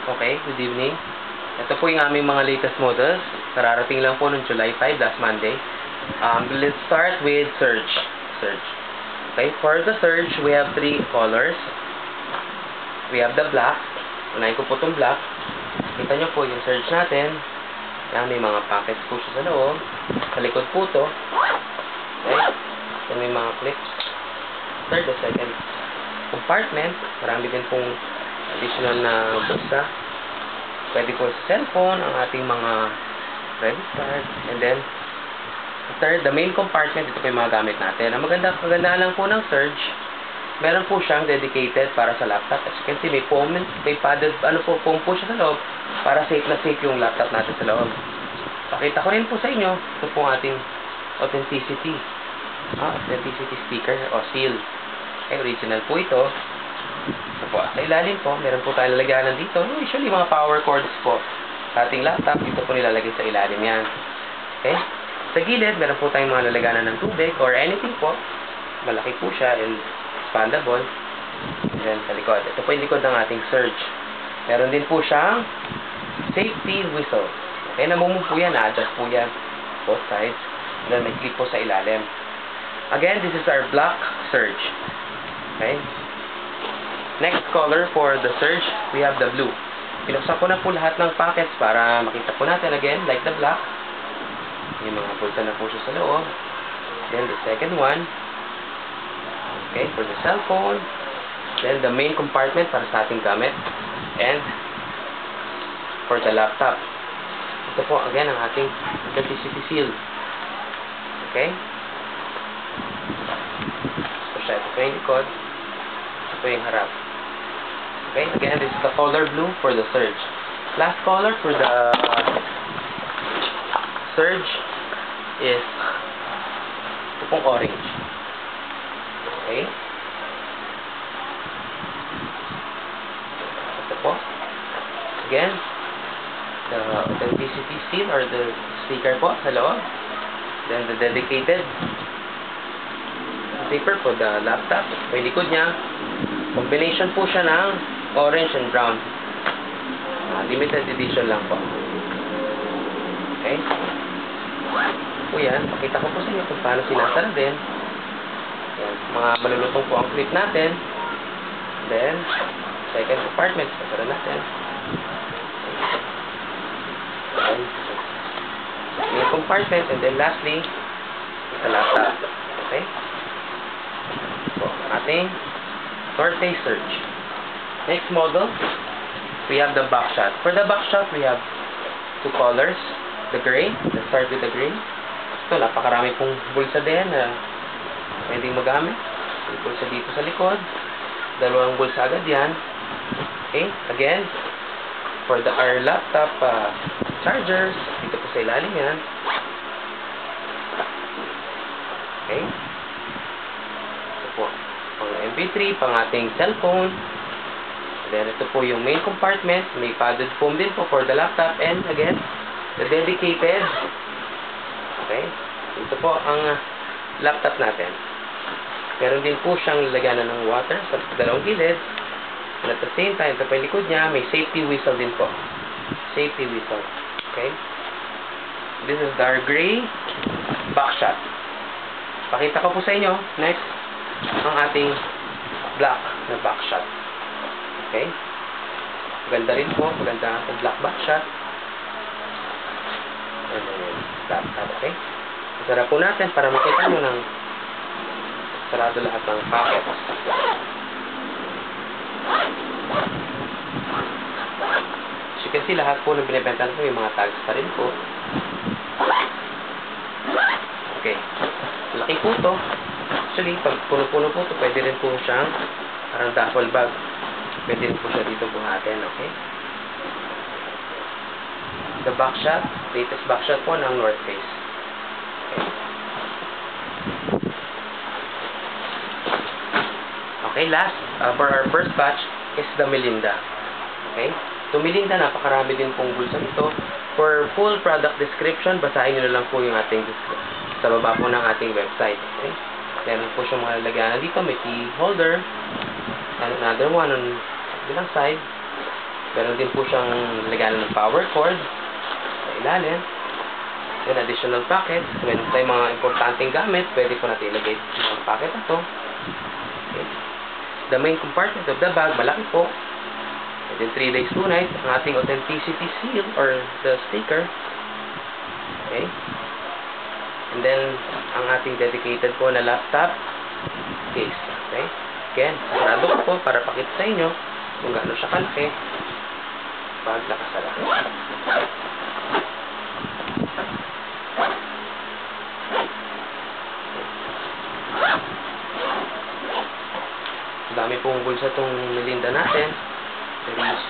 Okay, good evening. Ito po yung aming mga latest models. Kararating lang po noong July 5, last Monday. Let's start with Surge. Okay, for the Surge, we have 3 colors. We have the black. Unahin ko po itong black. Kita nyo po yung Surge natin. Yan, may mga packets po siya sa loob. Sa likod po ito. Okay, yan may mga clips. Third, the second compartment. Marami din pong additional na bulsa. Pwede po sa cellphone, ang ating mga credit card. And then, third, the main compartment. Ito po yung mga gamit natin. Ang maganda lang po ng Surge, meron po siyang dedicated para sa laptop. As you can see, may padded, foam po siya sa loob para safe na safe yung laptop natin sa loob. Pakita ko rin po sa inyo, ito po ang ating authenticity sticker o seal. Okay, original po ito. Ito po, sa ilalim po, meron po tayong lalagyanan dito. Usually, mga power cords po sa ating laptop, dito po nilalagay sa ilalim yan. Okay? Sa gilid, meron po tayong mga lalagyanan ng tubig or anything po. Malaki po siya and expandable. And then, sa likod. Ito po yung likod ng ating Surge. Meron din po siyang safety whistle. Okay, namumove po yan. Na-adjust po yan. Both sides. And then, may clip po sa ilalim. Again, this is our black Surge. Okay? Next color for the Surge, we have the blue. Pinuksan ko na po lahat ng packets para makita po natin again, like the black. May mga pulsa na po siya sa loob. Then the second one, okay, for the cellphone. Then the main compartment para sa ating gamit. And for the laptop. Ito po, again, ang ating authenticity seal. Okay? So siya, ito po yung likod. Ito po yung harap. Okay, again, this is the color blue for the Surge. Last color for the Surge is ito pong orange. Okay. Ito po. Again, the authenticity seal or the sticker po sa loob. Then the dedicated zipper for the laptop. May likod niya. Combination po siya ng orange and brown. Limited edition lang po. Okay? Po yan. Pakita ko po sa inyo kung paano sinasara din. Yan. Mga malulutong po ang clip natin. Then, second compartment. Pasara natin. Then, main compartment. And then lastly, sa laptop. Okay? So, ating Norte Surge. Next model, we have the Buckshot. For the Buckshot, we have 2 colors. The gray. Let's start with the gray. Ito, napakarami pong bulsa din na pwedeng magamit. May bulsa dito sa likod. Dalawang bulsa agad yan. Okay, again, for our laptop chargers, dito po sa ilalim yan. Okay. Ito po. Pang MP3, pang ating cellphone. Then, ito po yung main compartment. May padded foam din po for the laptop. And again, the dedicated. Okay. Ito po ang laptop natin. Meron din po siyang lalagyanan ng water sa dalawang gilid. And at the same time, ito po yung likod niya, may safety whistle din po. Safety whistle. Okay. This is our gray Buckshot. Pakita ko po sa inyo. Next, ang ating black na Buckshot. Okay? Maganda rin po. Maganda ang black Buckshot. And then, laptop. Okay? Isara po natin para makita nyo ng sarado lahat ng packets. As you can see, lahat po ng binibenta ko, may mga tags pa rin po. Okay. Laki po ito. Actually, pag puno-puno po ito, pwede rin po siyang parang duffel bag. Pwede rin po siya dito buhatin, okay? The Buckshot, latest Buckshot po ng North Face. Okay. Okay, last, for our first batch is the Melinda. Okay? So, Melinda, napakarami din pong bulsa nito. For full product description, basahin nyo na lang po yung ating sa baba po ng ating website. Okay? Meron po siyang mga lalagyanan dito. May key holder. And another one on bilang side. Meron din po siyang lagayan ng power cord sa ilalim. Then additional pocket. Meron tayong mga importanteng gamit. Pwede po natin ilagay sa mga pocket na to. Okay. The main compartment of the bag, malaki po. And then 3 days, 2 nights, ang ating authenticity seal or the sticker. Okay. And then, ang ating dedicated po na laptop case. Okay. Again, sarado ko po para pakita sa inyo kung gaano siya kalaki pag nakasara. Dami pong bulsa itong Melinda natin.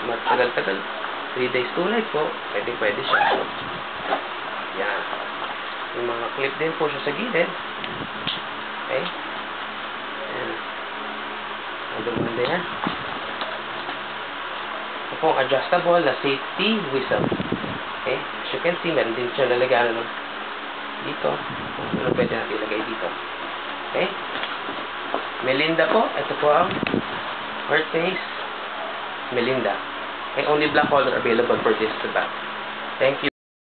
Matagal-tagal. 3 days, 2 nights po. Pwede siya. Yan. Yung mga clip din po siya sa gilid. Okay. Yan. Ang dumanda yan. Ito pong adjustable na safety whistle. Okay. As you can see, meron din siya lalagyan dito. Ano pwede natin ilagay dito. Okay. Melinda po. Ito po ang North Face Melinda. Okay. Only black color available for this bag. Thank you.